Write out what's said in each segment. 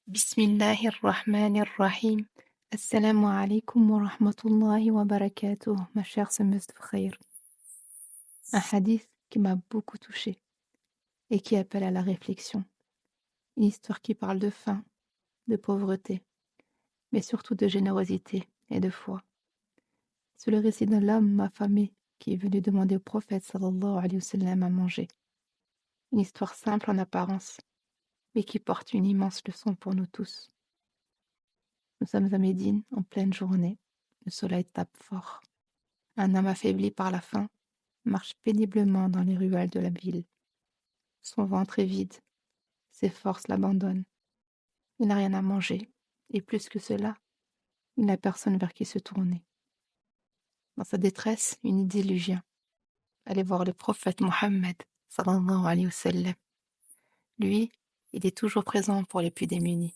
Bismillahirrahmanirrahim. Assalamu alaikum wa rahmatullahi wa barakatuh, ma chère semeuse de khayr. Un hadith qui m'a beaucoup touchée et qui appelle à la réflexion. Une histoire qui parle de faim, de pauvreté, mais surtout de générosité et de foi. C'est le récit d'un homme affamé qui est venu demander au prophète sallallahu alayhi wa sallam à manger. Une histoire simple en apparence, mais qui porte une immense leçon pour nous tous. Nous sommes à Médine, en pleine journée. Le soleil tape fort. Un homme affaibli par la faim marche péniblement dans les ruelles de la ville. Son ventre est vide, ses forces l'abandonnent. Il n'a rien à manger, et plus que cela, il n'a personne vers qui se tourner. Dans sa détresse, une idée lui vient. Aller voir le prophète Mohammed, sallallahu alayhi wa sallam. Lui, il est toujours présent pour les plus démunis.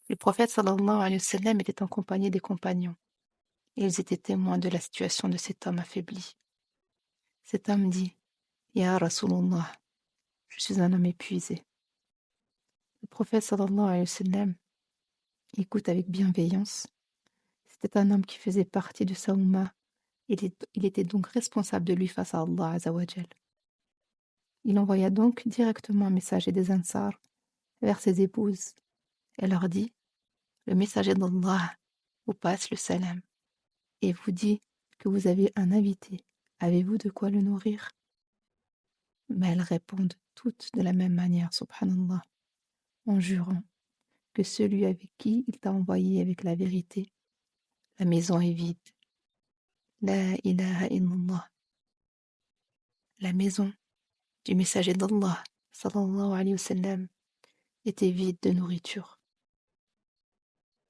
Le prophète sallallahu alayhi wa sallam était en compagnie des compagnons, et ils étaient témoins de la situation de cet homme affaibli. Cet homme dit, Ya Rasulullah, je suis un homme épuisé. Le prophète sallallahu alayhi wa sallam écoute avec bienveillance. C'était un homme qui faisait partie de sa Ummah. Il était donc responsable de lui face à Allah Azawajal. Il envoya donc directement un messager des Ansar vers ses épouses et leur dit, le messager d'Allah vous passe le salam et vous dit que vous avez un invité. Avez-vous de quoi le nourrir? Mais elles répondent toutes de la même manière, subhanallah, en jurant que celui avec qui il t'a envoyé avec la vérité, la maison est vide. La ilaha illallah. La maison du messager d'Allah, sallallahu alayhi wa sallam, était vide de nourriture.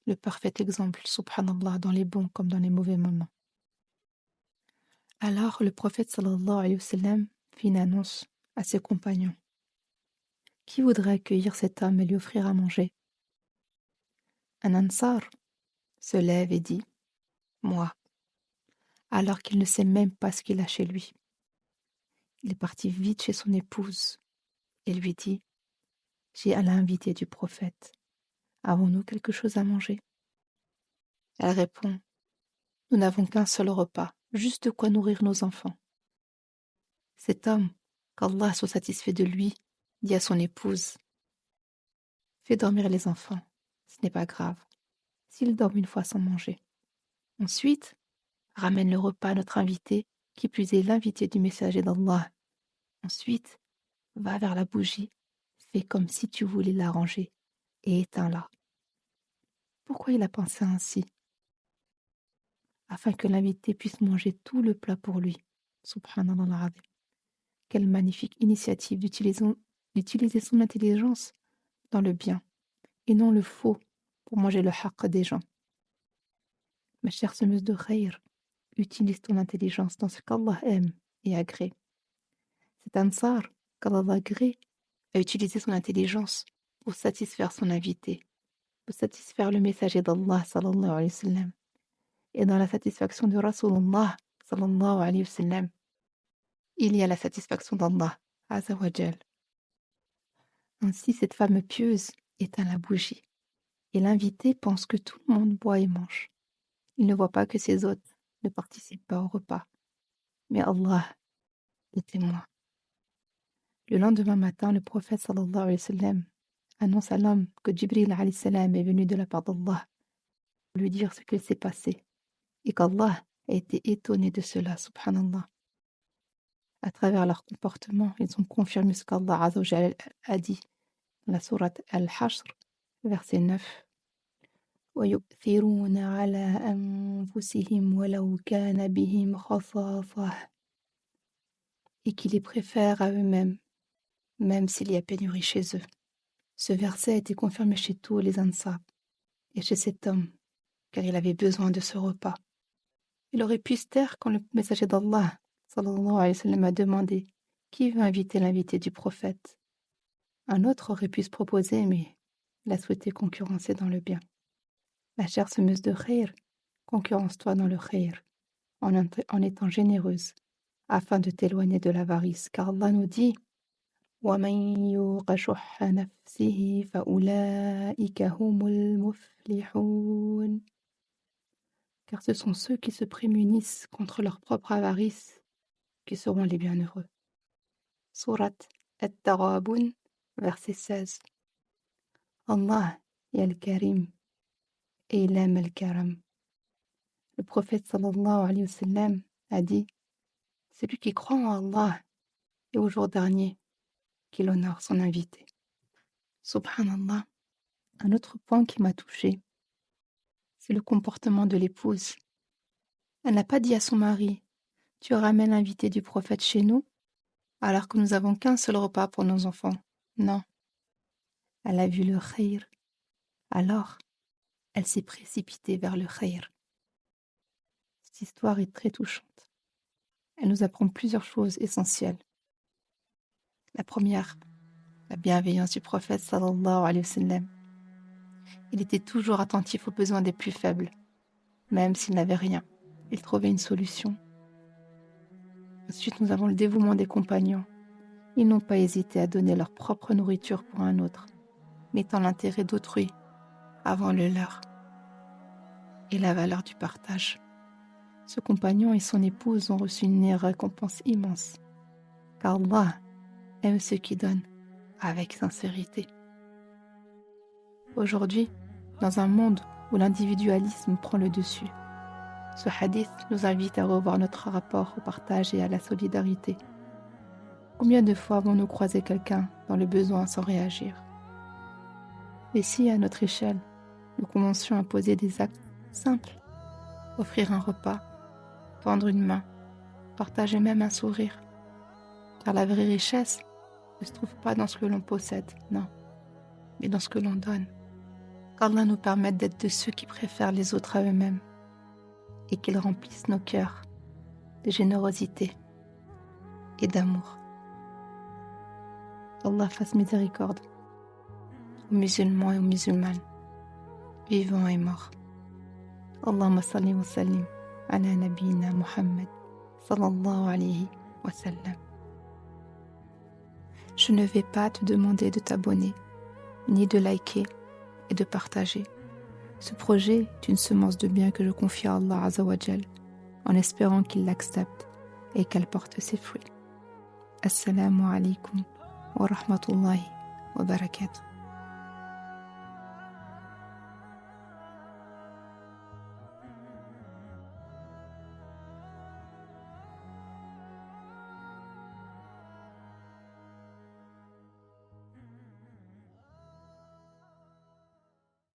Le parfait exemple, subhanallah, dans les bons comme dans les mauvais moments. Alors le prophète sallallahu alayhi wa sallam fit une annonce à ses compagnons. Qui voudrait accueillir cet homme et lui offrir à manger? Un ansar se lève et dit, moi, alors qu'il ne sait même pas ce qu'il a chez lui. Il est parti vite chez son épouse et lui dit, j'ai à l'invité du prophète. Avons-nous quelque chose à manger? Elle répond, nous n'avons qu'un seul repas, juste de quoi nourrir nos enfants. Cet homme, qu'Allah soit satisfait de lui, dit à son épouse, fais dormir les enfants, ce n'est pas grave, s'ils dorment une fois sans manger. Ensuite, ramène le repas à notre invité, qui plus est l'invité du messager d'Allah. Ensuite, va vers la bougie, fais comme si tu voulais l'arranger, et éteins-la. Pourquoi il a pensé ainsi? Afin que l'invité puisse manger tout le plat pour lui. Subhanallah. Quelle magnifique initiative d'utiliser son intelligence dans le bien et non le faux pour manger le haqq des gens. Ma chère semeuse de khayr, utilise ton intelligence dans ce qu'Allah aime et agrée. Cet ansar qu'Allah agrée a utilisé son intelligence pour satisfaire son invité, pour satisfaire le messager d'Allah sallallahu alayhi wa sallam. Et dans la satisfaction de Rasulullah sallallahu alayhi wa sallam, il y a la satisfaction d'Allah azawajal. Ainsi, cette femme pieuse éteint la bougie, et l'invité pense que tout le monde boit et mange. Il ne voit pas que ses hôtes ne participent pas au repas. Mais Allah est témoin. Le lendemain matin, le prophète sallallahu alayhi wa sallam annonce à l'homme que Jibril alayhi salam est venu de la part d'Allah pour lui dire ce qu'il s'est passé, et qu'Allah a été étonné de cela, subhanallah. À travers leur comportement, ils ont confirmé ce qu'Allah Azza wa Jalla a dit dans la sourate Al-Hashr, verset 9. وَيُؤْثِرُونَ عَلَى أَنفُسِهِمْ وَلَوْ كَانَ بِهِمْ خَصَاصَةٌ. Et qui les préfèrent à eux-mêmes, même s'il y a pénurie chez eux. Ce verset a été confirmé chez tous les Ansar et chez cet homme, car il avait besoin de ce repas. Il aurait pu se taire quand le messager d'Allah sallallahu alayhi wa sallam a demandé qui veut inviter l'invité du prophète. Un autre aurait pu se proposer, mais il a souhaité concurrencer dans le bien. Ma chère semeuse de khayr, concurrence-toi dans le khayr, en étant généreuse, afin de t'éloigner de l'avarice, car Allah nous dit ومن يوق شح نفسه فأولئك هم المفلحون. Car ce sont ceux qui se prémunissent contre leur propre avarice qui seront les bienheureux. Sourate At-Taghabun, verset 16. Allah est Al-Karim et il aime Al-Karam. Le prophète sallallahu alayhi wa sallam a dit: celui qui croit en Allah et au jour dernier, qu'il honore son invité. Subhanallah. Un autre point qui m'a touchée, c'est le comportement de l'épouse. Elle n'a pas dit à son mari: tu ramènes l'invité du prophète chez nous, alors que nous n'avons qu'un seul repas pour nos enfants. Non. Elle a vu le khayr. Alors, elle s'est précipitée vers le khayr. Cette histoire est très touchante. Elle nous apprend plusieurs choses essentielles. La première, la bienveillance du prophète sallallahu alayhi wa sallam. Il était toujours attentif aux besoins des plus faibles, même s'il n'avait rien. Il trouvait une solution. Ensuite, nous avons le dévouement des compagnons. Ils n'ont pas hésité à donner leur propre nourriture pour un autre, mettant l'intérêt d'autrui avant le leur. Et la valeur du partage. Ce compagnon et son épouse ont reçu une récompense immense, car Allah aime ceux qui donnent avec sincérité. Aujourd'hui, dans un monde où l'individualisme prend le dessus, ce hadith nous invite à revoir notre rapport au partage et à la solidarité. Combien de fois avons-nous croisé quelqu'un dans le besoin sans réagir? Et si, à notre échelle, nous commencions à poser des actes simples, offrir un repas, tendre une main, partager même un sourire? Car la vraie richesse ne se trouve pas dans ce que l'on possède, non, mais dans ce que l'on donne. Qu'Allah nous permette d'être de ceux qui préfèrent les autres à eux-mêmes et qu'ils remplissent nos cœurs de générosité et d'amour. Allah fasse miséricorde aux musulmans et aux musulmanes, vivants et morts. Allahumma salli wa sallim ala nabiyina Muhammad sallallahu alayhi wa sallam. Je ne vais pas te demander de t'abonner, ni de liker et de partager. Ce projet est une semence de bien que je confie à Allah Azza wa Jal, en espérant qu'il l'accepte et qu'elle porte ses fruits. Assalamu alaikum wa rahmatullahi wa barakatuh.